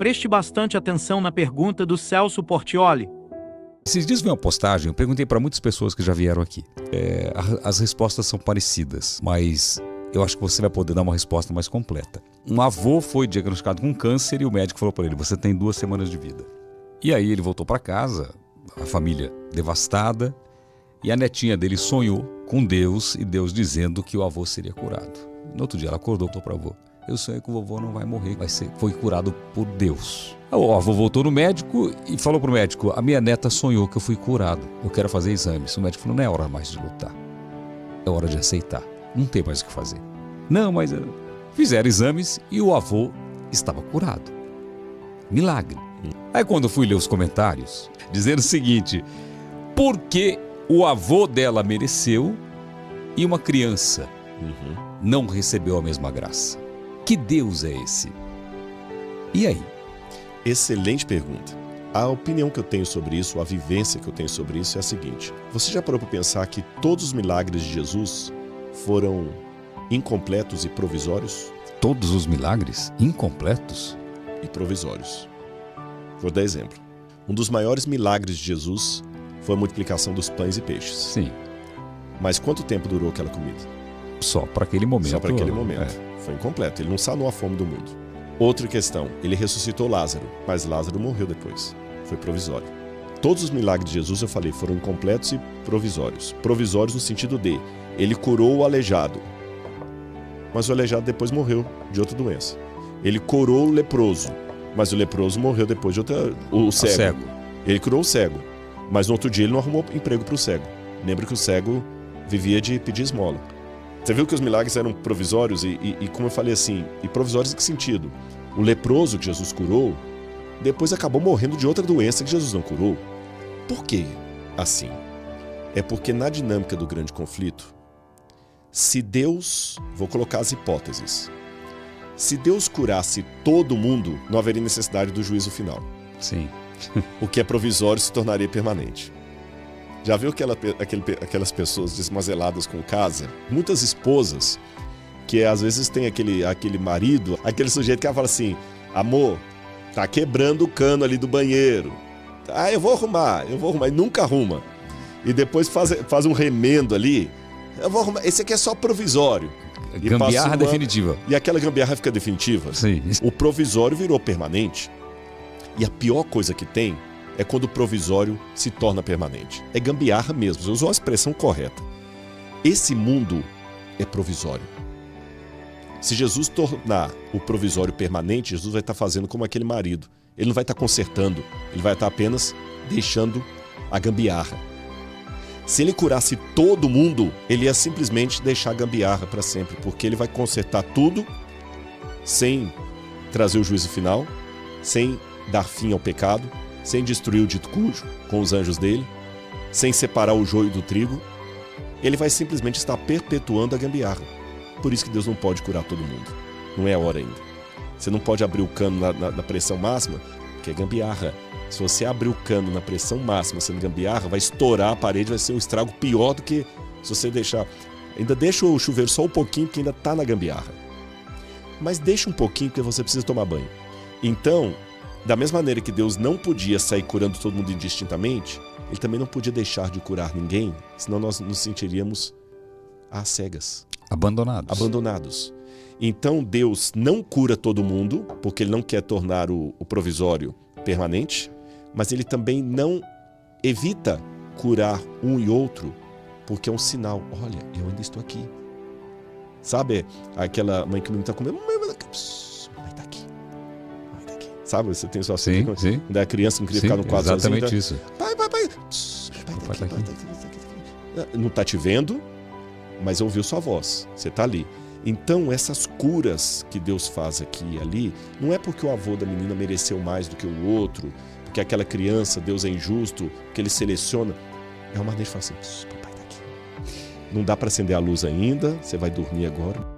Preste bastante atenção na pergunta do Celso Portioli. Esses dias vi uma postagem, eu perguntei para muitas pessoas que já vieram aqui. As respostas são parecidas, mas eu acho que você vai poder dar uma resposta mais completa. Um avô foi diagnosticado com câncer e o médico falou para ele: você tem 2 semanas de vida. E aí ele voltou para casa, a família devastada, e a netinha dele sonhou com Deus e Deus dizendo que o avô seria curado. No outro dia ela acordou e falou para o avô: eu sonhei que o vovô não vai morrer, foi curado por Deus. O avô voltou no médico e falou para o médico: a minha neta sonhou que eu fui curado, eu quero fazer exames. O médico falou: não é hora mais de lutar, é hora de aceitar, não tem mais o que fazer. Não, mas fizeram exames e o avô estava curado. Milagre. Aí quando eu fui ler os comentários, dizendo o seguinte: por que o avô dela mereceu e uma criança não recebeu a mesma graça? Que Deus é esse? E aí? Excelente pergunta. A opinião que eu tenho sobre isso, a vivência que eu tenho sobre isso é a seguinte: você já parou para pensar que todos os milagres de Jesus foram incompletos e provisórios? Todos os milagres incompletos e provisórios. Vou dar exemplo. Um dos maiores milagres de Jesus foi a multiplicação dos pães e peixes. Sim. Mas quanto tempo durou aquela comida? Só para aquele momento. Só para aquele momento. Foi incompleto. Ele não sanou a fome do mundo. Outra questão. Ele ressuscitou Lázaro, mas Lázaro morreu depois. Foi provisório. Todos os milagres de Jesus, eu falei, foram incompletos e provisórios. Provisórios no sentido de ele curou o aleijado, mas o aleijado depois morreu de outra doença. Ele curou o leproso, mas o leproso morreu depois de outra... O cego. Ele curou o cego, mas no outro dia ele não arrumou emprego para o cego. Lembra que o cego vivia de pedir esmola. Você viu que os milagres eram provisórios e como eu falei assim, e provisórios em que sentido? O leproso que Jesus curou, depois acabou morrendo de outra doença que Jesus não curou. Por que assim? É porque na dinâmica do grande conflito, se Deus, vou colocar as hipóteses, se Deus curasse todo mundo, não haveria necessidade do juízo final. Sim. O que é provisório se tornaria permanente. Já viu aquelas pessoas desmazeladas com casa? Muitas esposas que às vezes tem aquele marido, aquele sujeito que fala assim: amor, tá quebrando o cano ali do banheiro. Ah, eu vou arrumar, e nunca arruma. E depois faz um remendo ali. Eu vou arrumar, esse aqui é só provisório. Gambiarra definitiva. E aquela gambiarra fica definitiva. Sim. O provisório virou permanente. E a pior coisa que tem é quando o provisório se torna permanente. É gambiarra mesmo, você usou a expressão correta. Esse mundo é provisório. Se Jesus tornar o provisório permanente, Jesus vai estar fazendo como aquele marido. Ele não vai estar consertando, ele vai estar apenas deixando a gambiarra. Se ele curasse todo mundo, ele ia simplesmente deixar a gambiarra para sempre, porque ele vai consertar tudo sem trazer o juízo final, sem dar fim ao pecado, sem destruir o dito cujo com os anjos dele, sem separar o joio do trigo. Ele vai simplesmente estar perpetuando a gambiarra. Por isso que Deus não pode curar todo mundo. Não é a hora ainda. Você não pode abrir o cano na pressão máxima, que é gambiarra. Se você abrir o cano na pressão máxima sendo gambiarra, vai estourar a parede, vai ser um estrago pior do que se você deixar... Ainda deixa o chuveiro só um pouquinho, porque ainda está na gambiarra. Mas deixa um pouquinho, porque você precisa tomar banho. Então, da mesma maneira que Deus não podia sair curando todo mundo indistintamente, Ele também não podia deixar de curar ninguém, senão nós nos sentiríamos às cegas. Abandonados. Então Deus não cura todo mundo, porque Ele não quer tornar o provisório permanente, mas Ele também não evita curar um e outro, porque é um sinal. Olha, eu ainda estou aqui. Sabe aquela mãe que o menino está comendo? Mãe, tá aqui. Sabe, você tem sua filha. Sim. Quando é criança, não queria ficar no quadro sozinho. Exatamente isso. Pai. Não está te vendo, mas ouviu sua voz. Você está ali. Então, essas curas que Deus faz aqui e ali, não é porque o avô da menina mereceu mais do que o outro, porque aquela criança, Deus é injusto, que Ele seleciona. É uma maneira de falar assim: papai tá aqui. Não dá para acender a luz ainda, você vai dormir agora.